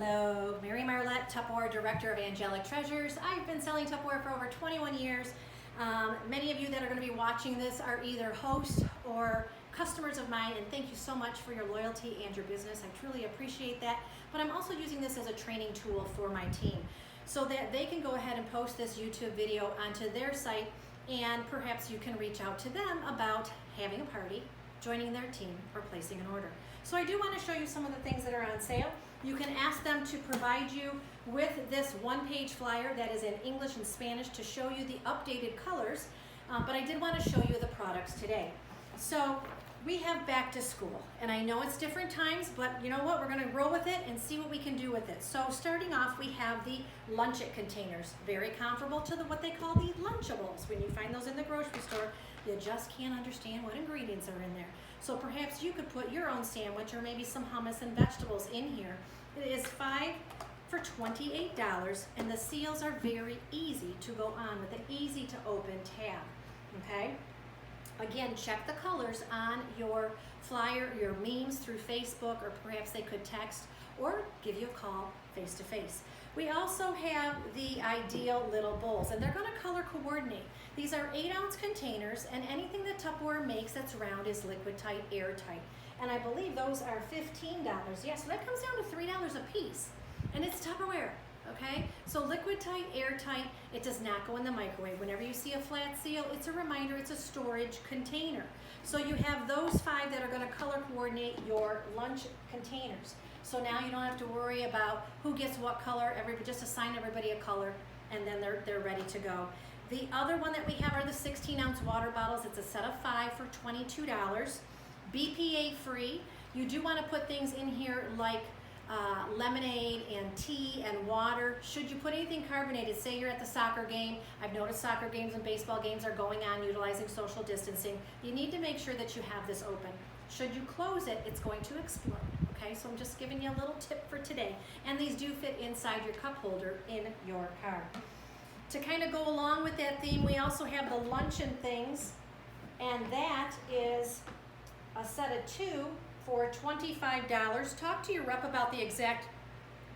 Hello, Mary Marlette, Tupperware Director of Angelic Treasures. I've been selling Tupperware for over 21 years. Many of you that are going to be watching this are either hosts or customers of mine, and thank you so much for your loyalty and your business. I truly appreciate that. But I'm also using this as a training tool for my team so that they can go ahead and post this YouTube video onto their site, and perhaps you can reach out to them about having a party, joining their team, or placing an order. So I do want to show you some of the things that are on sale. You can ask them to provide you with this one-page flyer that is in English and Spanish to show you the updated colors, but I did want to show you the products today. So we have back to school, and I know it's different times, but you know what? We're going to roll with it and see what we can do with it. So starting off, we have the Lunch-It containers, very comparable to what they call the Lunchables. When you find those in the grocery store, you just can't understand what ingredients are in there. So perhaps you could put your own sandwich or maybe some hummus and vegetables in here. It is 5 for $28, and the seals are very easy to go on with an easy to open tab, okay? Again, check the colors on your flyer, your memes through Facebook, or perhaps they could text or give you a call face to face. We also have the Ideal Little Bowls, and they're going to color coordinate. These are 8-ounce containers, and anything that Tupperware makes that's round is liquid tight, airtight. And I believe those are $15. Yeah, so that comes down to $3 a piece, and it's Tupperware. Okay, so liquid tight, airtight, it does not go in the microwave. Whenever you see a flat seal, it's a reminder it's a storage container. So you have those 5 that are going to color coordinate your lunch containers. So now you don't have to worry about who gets what color, just assign everybody a color, and then they're ready to go. The other one that we have are the 16-ounce water bottles. It's a set of 5 for $22. BPA free. You do want to put things in here like lemonade and tea and water. Should you put anything carbonated, say you're at the soccer game, I've noticed soccer games and baseball games are going on utilizing social distancing, you need to make sure that you have this open. Should you close it, it's going to explode. Okay, so I'm just giving you a little tip for today. And these do fit inside your cup holder in your car. To kind of go along with that theme, we also have the luncheon things, and that is a set of 2 for $25. Talk to your rep about the exact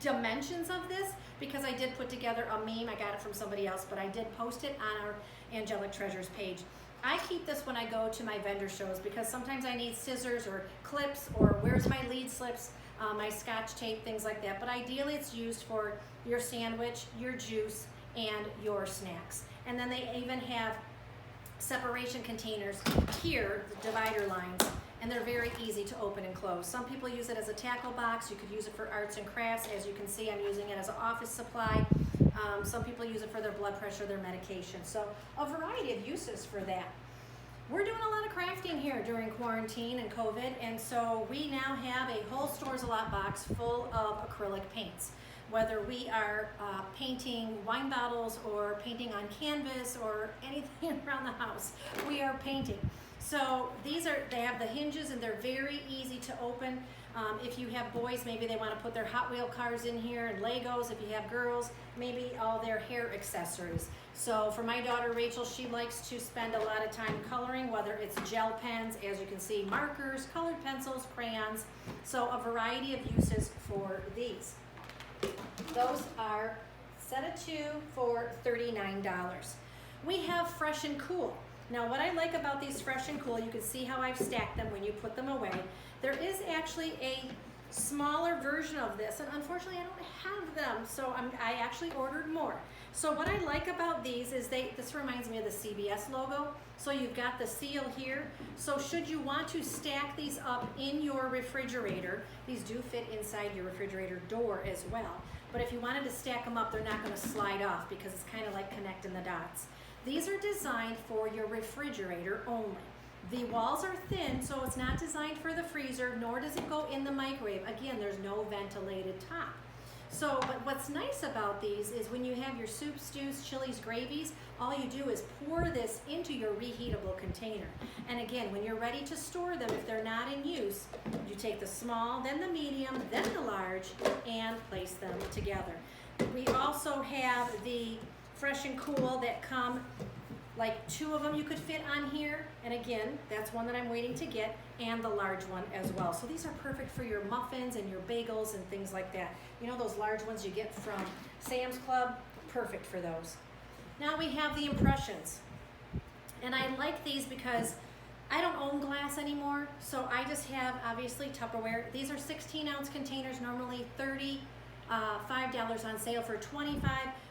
dimensions of this, because I did put together a meme. I got it from somebody else, but I did post it on our Angelic Treasures page. I keep this when I go to my vendor shows because sometimes I need scissors or clips or where's my lead slips, my scotch tape, things like that. But ideally it's used for your sandwich, your juice, and your snacks. And then they even have separation containers here, the divider lines, and they're very easy to open and close. Some people use it as a tackle box. You could use it for arts and crafts. As you can see, I'm using it as an office supply. Some people use it for their blood pressure, their medication. So a variety of uses for that. We're doing a lot of crafting here during quarantine and COVID, and so we now have a whole Stores A Lot box full of acrylic paints. Whether we are painting wine bottles or painting on canvas or anything around the house, we are painting. So they have the hinges and they're very easy to open. If you have boys, maybe they want to put their Hot Wheel cars in here and Legos. If you have girls, maybe all their hair accessories. So for my daughter Rachel, she likes to spend a lot of time coloring, whether it's gel pens, as you can see, markers, colored pencils, crayons. So a variety of uses for these. Those are set of 2 for $39. We have Fresh and Cool. Now what I like about these Fresh and Cool, you can see how I've stacked them when you put them away. There is actually a smaller version of this, and unfortunately I don't have them, so I actually ordered more. So what I like about these is this reminds me of the CBS logo. So you've got the seal here. So should you want to stack these up in your refrigerator, these do fit inside your refrigerator door as well. But if you wanted to stack them up, they're not going to slide off because it's kind of like connecting the dots. These are designed for your refrigerator only. The walls are thin, so it's not designed for the freezer, nor does it go in the microwave. Again, there's no ventilated top. So, but what's nice about these is when you have your soups, stews, chilies, gravies, all you do is pour this into your reheatable container. And again, when you're ready to store them, if they're not in use, you take the small, then the medium, then the large, and place them together. We also have the Fresh and Cool that come Like 2 of them you could fit on here, and again, that's one that I'm waiting to get, and the large one as well. So these are perfect for your muffins and your bagels and things like that. You know those large ones you get from Sam's Club? Perfect for those. Now we have the impressions. And I like these because I don't own glass anymore, so I just have, obviously, Tupperware. These are 16-ounce containers, normally $35 on sale for $25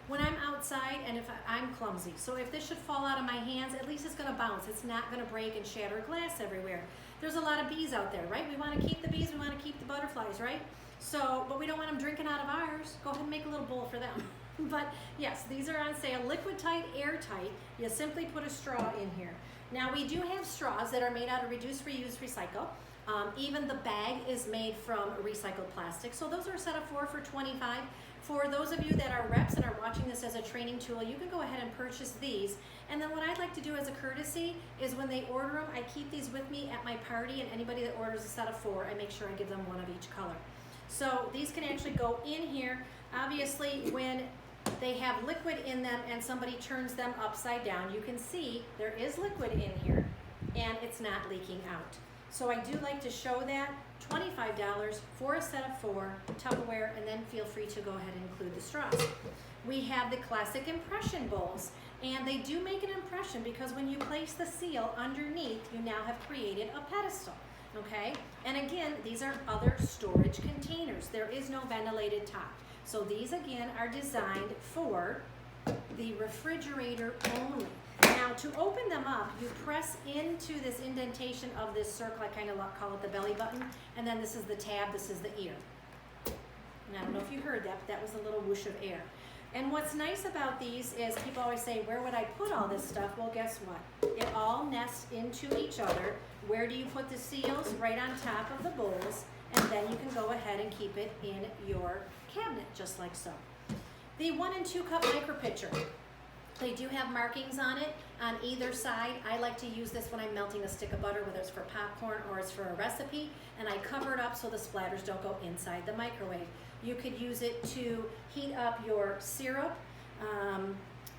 when I'm outside and if I'm clumsy. So if this should fall out of my hands, at least it's gonna bounce. It's not gonna break and shatter glass everywhere. There's a lot of bees out there, right? We wanna keep the bees, we wanna keep the butterflies, right? So, but we don't want them drinking out of ours. Go ahead and make a little bowl for them. But yes, these are on sale, liquid tight, airtight. You simply put a straw in here. Now we do have straws that are made out of reduce, reuse, recycle. Even the bag is made from recycled plastic. So those are a set of 4 for $25. For those of you that are reps and are watching this as a training tool, you can go ahead and purchase these. And then what I'd like to do as a courtesy is when they order them, I keep these with me at my party, and anybody that orders a set of 4, I make sure I give them one of each color. So these can actually go in here. Obviously, when they have liquid in them and somebody turns them upside down, you can see there is liquid in here and it's not leaking out. So I do like to show that. $25 for a set of 4, Tupperware, and then feel free to go ahead and include the straws. We have the classic impression bowls, and they do make an impression because when you place the seal underneath, you now have created a pedestal, okay? And again, these are other storage containers. There is no ventilated top. So these again are designed for the refrigerator only. Now to open them up, you press into this indentation of this circle, I kind of call it the belly button, and then this is the tab, this is the ear. And I don't know if you heard that, but that was a little whoosh of air. And what's nice about these is people always say, where would I put all this stuff? Well, guess what? It all nests into each other. Where do you put the seals? Right on top of the bowls, and then you can go ahead and keep it in your cabinet, just like so. The 1 and 2 cup micro pitcher. They do have markings on it on either side. I like to use this when I'm melting a stick of butter, whether it's for popcorn or it's for a recipe, and I cover it up so the splatters don't go inside the microwave. You could use it to heat up your syrup.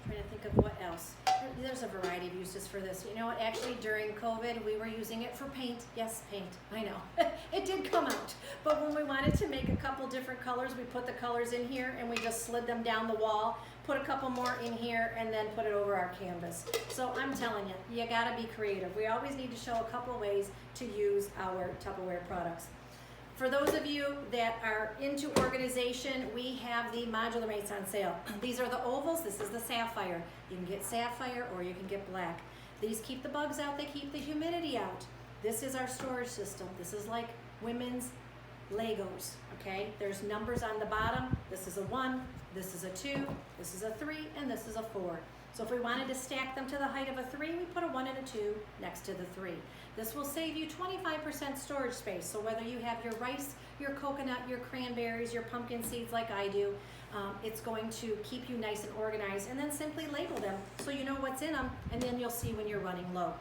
Trying to think of what else. There's a variety of uses for this. You know what, actually during COVID, we were using it for paint. Yes, paint, I know. It did come out. But when we wanted to make a couple different colors, we put the colors in here and we just slid them down the wall, put a couple more in here, and then put it over our canvas. So I'm telling you, you gotta be creative. We always need to show a couple ways to use our Tupperware products. For those of you that are into organization, we have the modular mates on sale. These are the ovals. This is the sapphire. You can get sapphire or you can get black. These keep the bugs out. They keep the humidity out. This is our storage system. This is like women's Legos, okay? There's numbers on the bottom. This is a 1, this is a 2, this is a 3, and this is a 4. So if we wanted to stack them to the height of a 3, we put a 1 and a 2 next to the 3. This will save you 25% storage space. So whether you have your rice, your coconut, your cranberries, your pumpkin seeds like I do, it's going to keep you nice and organized, and then simply label them so you know what's in them, and then you'll see when you're running low.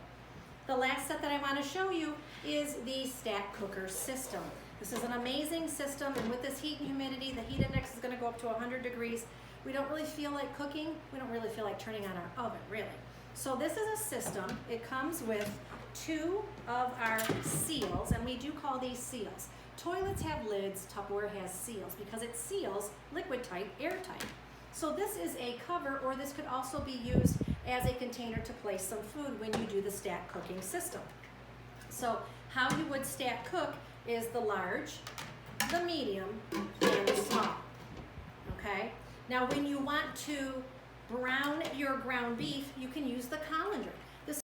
The last set that I want to show you is the stack cooker system. This is an amazing system, and with this heat and humidity, the heat index is going to go up to 100 degrees. We don't really feel like cooking. We don't really feel like turning on our oven, really. So this is a system. It comes with 2 of our seals, and we do call these seals. Toilets have lids, Tupperware has seals because it seals liquid tight, airtight. So this is a cover, or this could also be used as a container to place some food when you do the stack cooking system. So how you would stack cook is the large, the medium, and the small, okay? Now when you want to brown your ground beef, you can use the colander.